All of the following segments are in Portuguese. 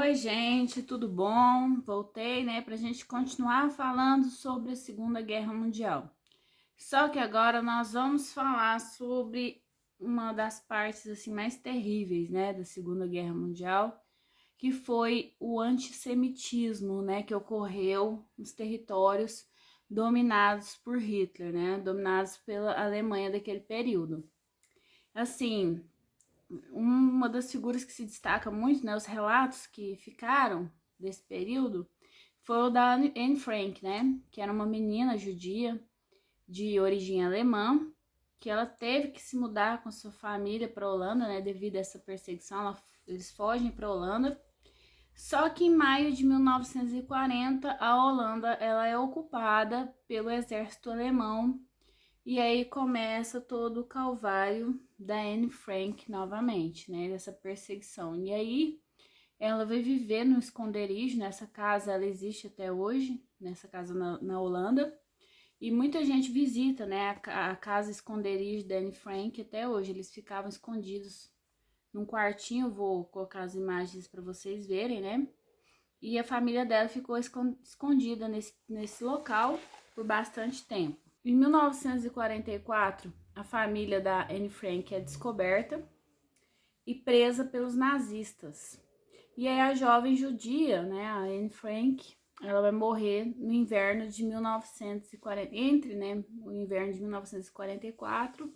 Oi, gente, tudo bom? Voltei, né, pra gente continuar falando sobre a Segunda Guerra Mundial. Só que agora nós vamos falar sobre uma das partes assim mais terríveis, né, da Segunda Guerra Mundial, que foi o antissemitismo, né, que ocorreu nos territórios dominados por Hitler, né, dominados pela Alemanha daquele período. Assim, uma das figuras que se destaca muito, né, os relatos que ficaram desse período, foi o da Anne Frank, né, que era uma menina judia de origem alemã, que ela teve que se mudar com sua família para a Holanda, né, devido a essa perseguição, eles fogem para a Holanda. Só que em maio de 1940, a Holanda ela é ocupada pelo exército alemão. E aí começa todo o calvário da Anne Frank novamente, né? Dessa perseguição. E aí ela vai viver no esconderijo, nessa casa ela existe até hoje, nessa casa na Holanda. E muita gente visita, né, a casa esconderijo da Anne Frank até hoje. Eles ficavam escondidos num quartinho, vou colocar as imagens para vocês verem, né? E a família dela ficou escondida nesse local por bastante tempo. Em 1944, a família da Anne Frank é descoberta e presa pelos nazistas. E aí a jovem judia, né, a Anne Frank, ela vai morrer no inverno de 1940, entre, né, o inverno de 1944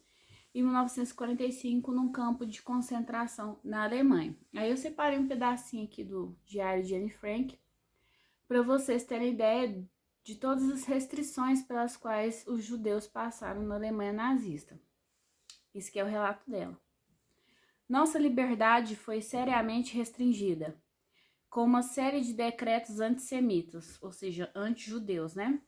e 1945, num campo de concentração na Alemanha. Aí eu separei um pedacinho aqui do diário de Anne Frank para vocês terem ideia de todas as restrições pelas quais os judeus passaram na Alemanha nazista. Esse que é o relato dela. Nossa liberdade foi seriamente restringida, com uma série de decretos antissemitas, ou seja, anti-judeus, né?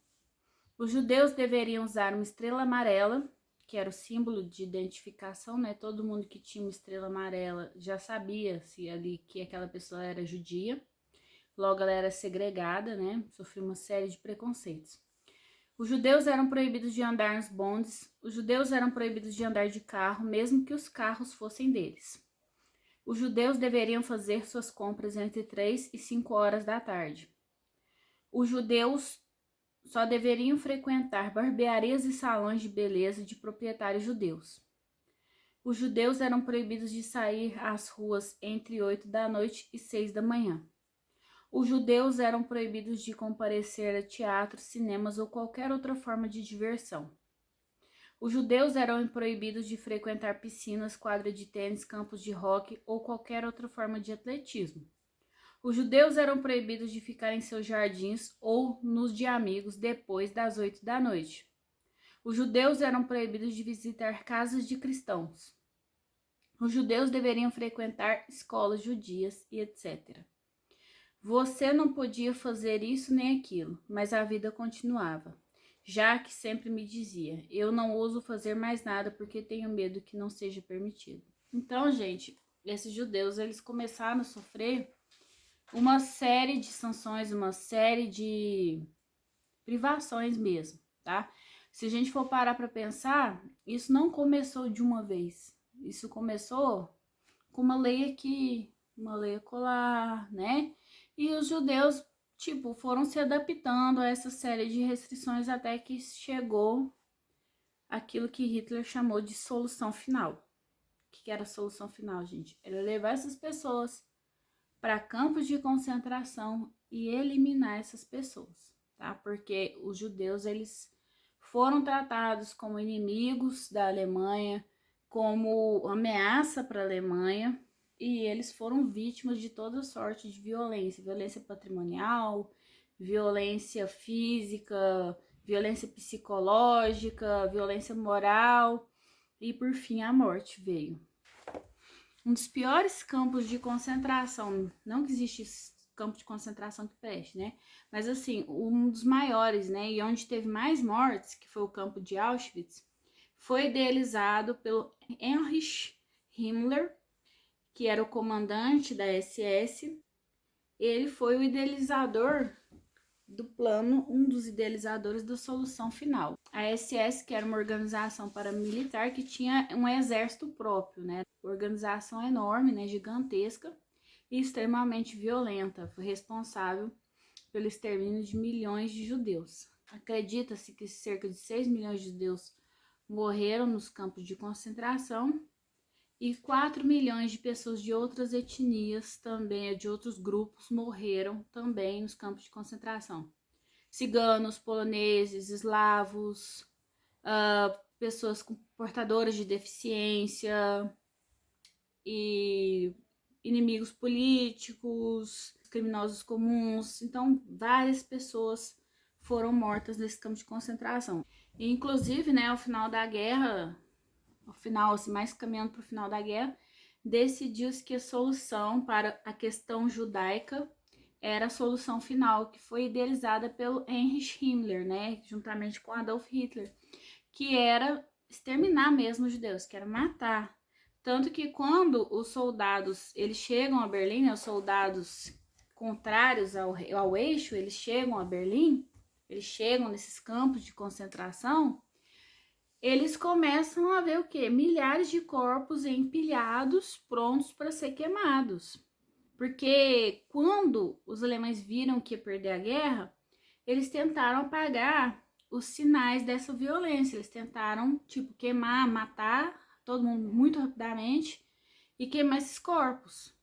Os judeus deveriam usar uma estrela amarela, que era o símbolo de identificação, né? Todo mundo que tinha uma estrela amarela já sabia se ali que aquela pessoa era judia. Logo ela era segregada, né? Sofreu uma série de preconceitos. Os judeus eram proibidos de andar nos bondes, os judeus eram proibidos de andar de carro, mesmo que os carros fossem deles. Os judeus deveriam fazer suas compras entre 3 e 5 horas da tarde. Os judeus só deveriam frequentar barbearias e salões de beleza de proprietários judeus. Os judeus eram proibidos de sair às ruas entre 8 da noite e 6 da manhã. Os judeus eram proibidos de comparecer a teatros, cinemas ou qualquer outra forma de diversão. Os judeus eram proibidos de frequentar piscinas, quadra de tênis, campos de hóquei ou qualquer outra forma de atletismo. Os judeus eram proibidos de ficar em seus jardins ou nos de amigos depois das 8 da noite. Os judeus eram proibidos de visitar casas de cristãos. Os judeus deveriam frequentar escolas judias e etc. Você não podia fazer isso nem aquilo, mas a vida continuava. Jaque sempre me dizia, eu não ouso fazer mais nada porque tenho medo que não seja permitido. Então, gente, esses judeus, eles começaram a sofrer uma série de sanções, uma série de privações mesmo, tá? Se a gente for parar para pensar, isso não começou de uma vez. Isso começou com uma lei aqui, uma lei acolá, né? E os judeus, tipo, foram se adaptando a essa série de restrições até que chegou aquilo que Hitler chamou de solução final. O que era a solução final, gente? Era levar essas pessoas para campos de concentração e eliminar essas pessoas, tá? Porque os judeus, eles foram tratados como inimigos da Alemanha, como ameaça para a Alemanha, e eles foram vítimas de toda sorte de violência, violência patrimonial, violência física, violência psicológica, violência moral, e por fim a morte veio. Um dos piores campos de concentração, não que existe campo de concentração que preste, né? Mas assim, um dos maiores, né? E onde teve mais mortes, que foi o campo de Auschwitz, foi idealizado pelo Heinrich Himmler, que era o comandante da SS. Ele foi o idealizador do plano, um dos idealizadores da solução final. A SS, que era uma organização paramilitar que tinha um exército próprio, né? Organização enorme, né? Gigantesca. e extremamente violenta. Foi responsável pelo extermínio de milhões de judeus. Acredita-se que cerca de 6 milhões de judeus morreram nos campos de concentração e 4 milhões de pessoas de outras etnias, também de outros grupos, morreram também nos campos de concentração. Ciganos, poloneses, eslavos, pessoas portadoras de deficiência e inimigos políticos, criminosos comuns. Então, várias pessoas foram mortas nesse campo de concentração. E, inclusive, né, ao final da guerra, ao final, assim, mais caminhando para o final da guerra, decidiu-se que a solução para a questão judaica era a solução final, que foi idealizada pelo Heinrich Himmler, né, juntamente com Adolf Hitler, que era exterminar mesmo os judeus, que era matar. Tanto que quando os soldados, eles chegam a Berlim, né, os soldados contrários ao eixo, eles chegam a Berlim, eles chegam nesses campos de concentração, eles começam a ver o quê? Milhares de corpos empilhados, prontos para ser queimados. Porque quando os alemães viram que ia perder a guerra, eles tentaram apagar os sinais dessa violência. Eles tentaram, tipo, queimar, matar todo mundo muito rapidamente e queimar esses corpos.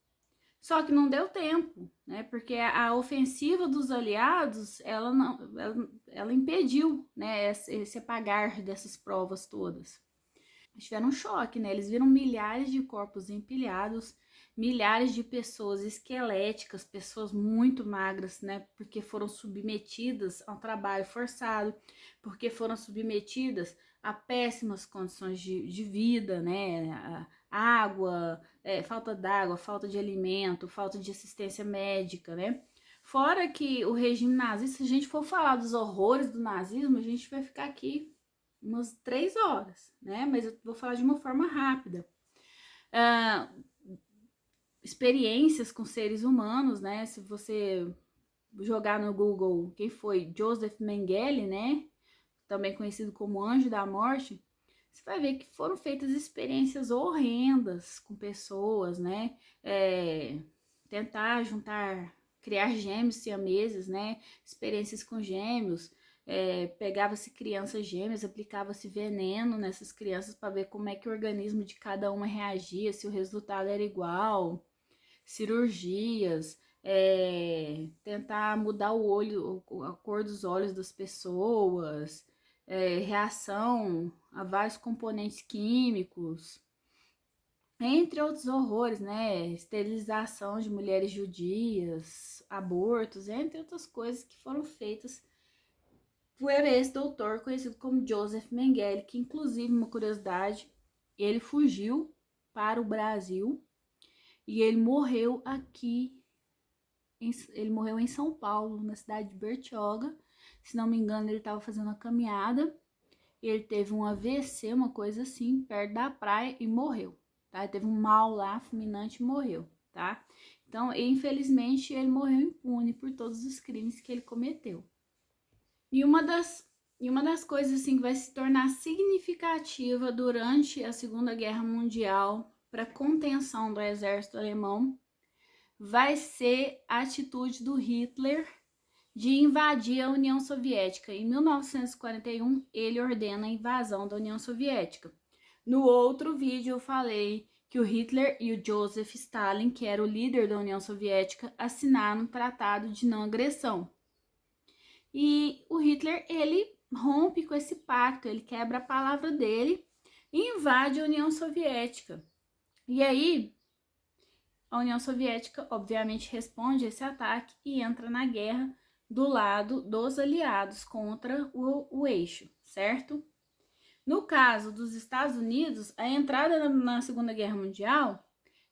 Só que não deu tempo, né? Porque a ofensiva dos aliados, ela impediu, né, esse apagar dessas provas todas. Eles tiveram um choque, né? Eles viram milhares de corpos empilhados, milhares de pessoas esqueléticas, pessoas muito magras, né? Porque foram submetidas a um trabalho forçado, porque foram submetidas a péssimas condições de vida, né? Água, falta d'água, falta de alimento, falta de assistência médica, né? Fora que o regime nazista, se a gente for falar dos horrores do nazismo, a gente vai ficar aqui umas 3 horas, né? Mas eu vou falar de uma forma rápida. Experiências com seres humanos, né? Se você jogar no Google quem foi Joseph Mengele, né? Também conhecido como Anjo da Morte, você vai ver que foram feitas experiências horrendas com pessoas, né? Tentar criar gêmeos siameses, né? Experiências com gêmeos. Pegava-se crianças gêmeas, aplicava-se veneno nessas crianças para ver como é que o organismo de cada uma reagia, se o resultado era igual. Cirurgias, tentar mudar o olho, a cor dos olhos das pessoas, reação a vários componentes químicos, entre outros horrores, né? Esterilização de mulheres judias, abortos, entre outras coisas que foram feitas por esse doutor conhecido como Joseph Mengele, que, inclusive, uma curiosidade, ele fugiu para o Brasil e ele morreu aqui, ele morreu em São Paulo, na cidade de Bertioga. Se não me engano, ele estava fazendo uma caminhada, ele teve um AVC, uma coisa assim, perto da praia e morreu, tá? Ele teve um mal lá, fulminante, e morreu, tá? Então, infelizmente, ele morreu impune por todos os crimes que ele cometeu. E uma das coisas assim que vai se tornar significativa durante a Segunda Guerra Mundial para contenção do exército alemão vai ser a atitude do Hitler de invadir a União Soviética. Em 1941, ele ordena a invasão da União Soviética. No outro vídeo eu falei que o Hitler e o Joseph Stalin, que era o líder da União Soviética, assinaram um tratado de não agressão. E o Hitler, ele rompe com esse pacto, ele quebra a palavra dele e invade a União Soviética. E aí, a União Soviética, obviamente, responde a esse ataque e entra na guerra do lado dos aliados contra o eixo, certo? No caso dos Estados Unidos, a entrada na Segunda Guerra Mundial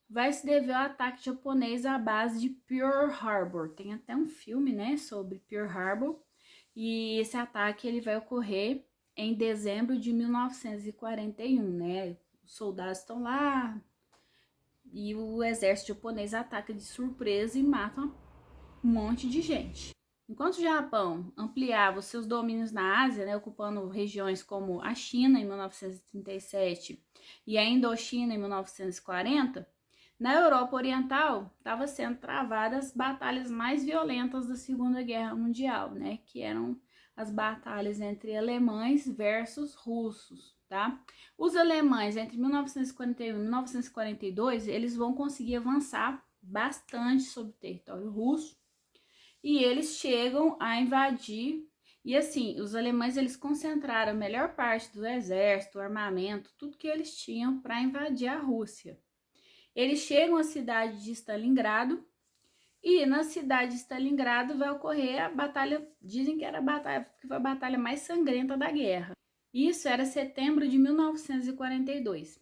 vai se dever ao ataque japonês à base de Pearl Harbor. Tem até um filme, né, sobre Pearl Harbor. E esse ataque ele vai ocorrer em dezembro de 1941, né? Os soldados estão lá e o exército japonês ataca de surpresa e mata um monte de gente. Enquanto o Japão ampliava os seus domínios na Ásia, né, ocupando regiões como a China em 1937 e a Indochina em 1940, Na Europa Oriental, estavam sendo travadas as batalhas mais violentas da Segunda Guerra Mundial, né? Que eram as batalhas entre alemães versus russos, tá? Os alemães, entre 1941 e 1942, eles vão conseguir avançar bastante sobre o território russo e eles chegam a invadir. E assim, os alemães eles concentraram a melhor parte do exército, o armamento, tudo que eles tinham para invadir a Rússia. Eles chegam à cidade de Stalingrado e na cidade de Stalingrado vai ocorrer a batalha, dizem que era a batalha, que foi a batalha mais sangrenta da guerra. Isso era setembro de 1942.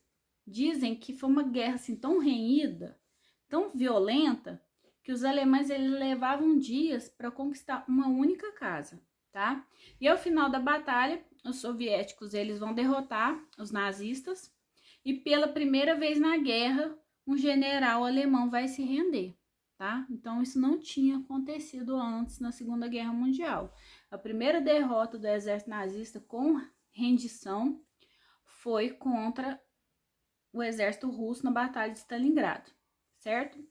Dizem que foi uma guerra assim tão renhida, tão violenta, que os alemães eles levavam dias para conquistar uma única casa, tá? E ao final da batalha, os soviéticos eles vão derrotar os nazistas e pela primeira vez na guerra, um general alemão vai se render, tá? Então isso não tinha acontecido antes na Segunda Guerra Mundial. A primeira derrota do exército nazista com rendição foi contra o exército russo na Batalha de Stalingrado, certo?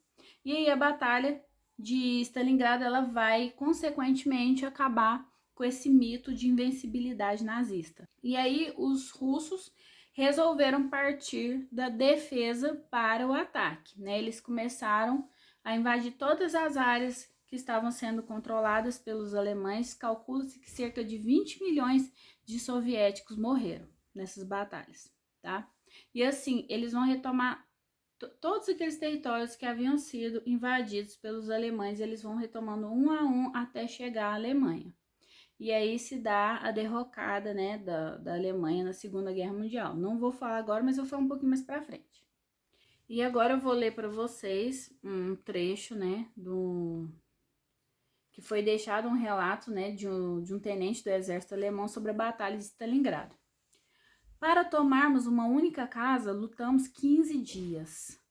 E aí a Batalha de Stalingrado ela vai consequentemente acabar com esse mito de invencibilidade nazista. E aí os russos resolveram partir da defesa para o ataque, né? Eles começaram a invadir todas as áreas que estavam sendo controladas pelos alemães. Calcula-se que cerca de 20 milhões de soviéticos morreram nessas batalhas, tá? E assim, eles vão retomar todos aqueles territórios que haviam sido invadidos pelos alemães, eles vão retomando um a um até chegar à Alemanha. E aí se dá a derrocada, né, da Alemanha na Segunda Guerra Mundial. Não vou falar agora, mas eu vou falar um pouquinho mais pra frente. E agora eu vou ler para vocês um trecho, né, que foi deixado um relato, né, de um tenente do exército alemão sobre a Batalha de Stalingrado. Para tomarmos uma única casa, lutamos 15 dias,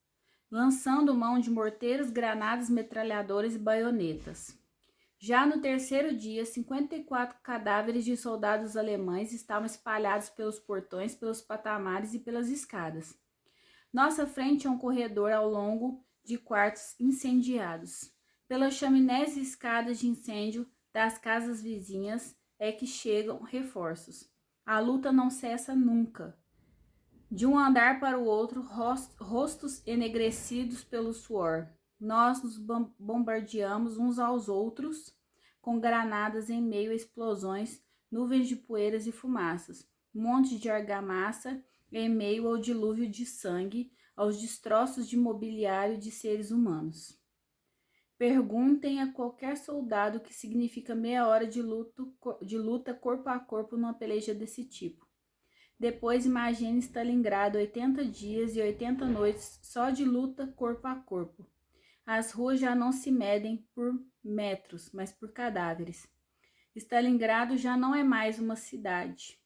lançando mão de morteiros, granadas, metralhadoras e baionetas. Já no terceiro dia, 54 cadáveres de soldados alemães estavam espalhados pelos portões, pelos patamares e pelas escadas. Nossa frente é um corredor ao longo de quartos incendiados. Pelas chaminés e escadas de incêndio das casas vizinhas é que chegam reforços. A luta não cessa nunca. De um andar para o outro, rostos enegrecidos pelo suor. Nós nos bombardeamos uns aos outros com granadas em meio a explosões, nuvens de poeiras e fumaças, montes de argamassa em meio ao dilúvio de sangue, aos destroços de mobiliário de seres humanos. Perguntem a qualquer soldado o que significa meia hora de luta corpo a corpo numa peleja desse tipo. Depois imagine Stalingrado 80 dias e 80 noites só de luta corpo a corpo. As ruas já não se medem por metros, mas por cadáveres. Stalingrado já não é mais uma cidade.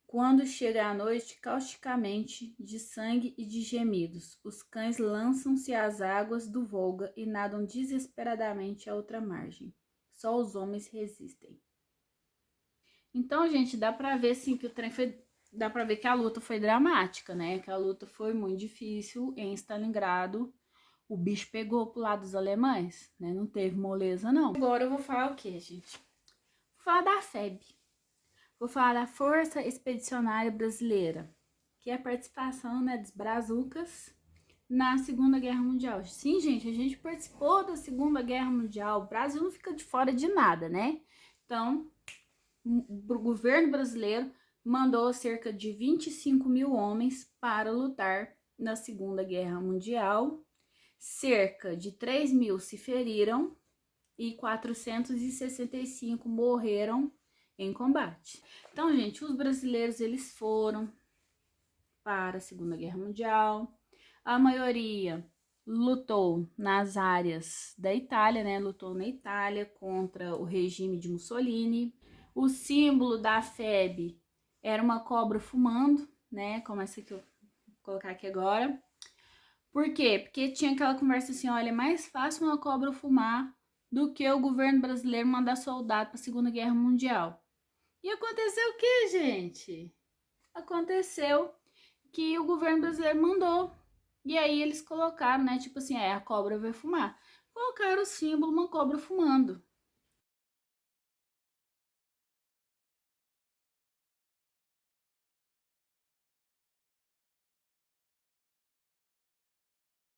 Quando chega a noite, causticamente, de sangue e de gemidos, os cães lançam-se às águas do Volga e nadam desesperadamente à outra margem. Só os homens resistem. Então, gente, dá pra ver, assim, que o trem foi... Dá pra ver que a luta foi dramática, né? Que a luta foi muito difícil em Stalingrado. O bicho pegou pro lado dos alemães, né? Não teve moleza, não. Agora eu vou falar o quê, gente? Vou falar da FEB. Vou falar da Força Expedicionária Brasileira, que é a participação, né, dos brazucas na Segunda Guerra Mundial. Sim, gente, a gente participou da Segunda Guerra Mundial. O Brasil não fica de fora de nada, né? Então, o governo brasileiro mandou cerca de 25 mil homens para lutar na Segunda Guerra Mundial. Cerca de 3 mil se feriram e 465 morreram em combate. Então, gente, os brasileiros eles foram para a Segunda Guerra Mundial. A maioria lutou nas áreas da Itália, né? Lutou na Itália contra o regime de Mussolini. O símbolo da FEB era uma cobra fumando, né? Como essa que eu vou colocar aqui agora. Por quê? Porque tinha aquela conversa assim, olha, é mais fácil uma cobra fumar do que o governo brasileiro mandar soldado para a Segunda Guerra Mundial. E aconteceu o que, gente? Aconteceu que o governo brasileiro mandou, E aí eles colocaram, né, tipo assim, a cobra vai fumar. Colocaram o símbolo, uma cobra fumando.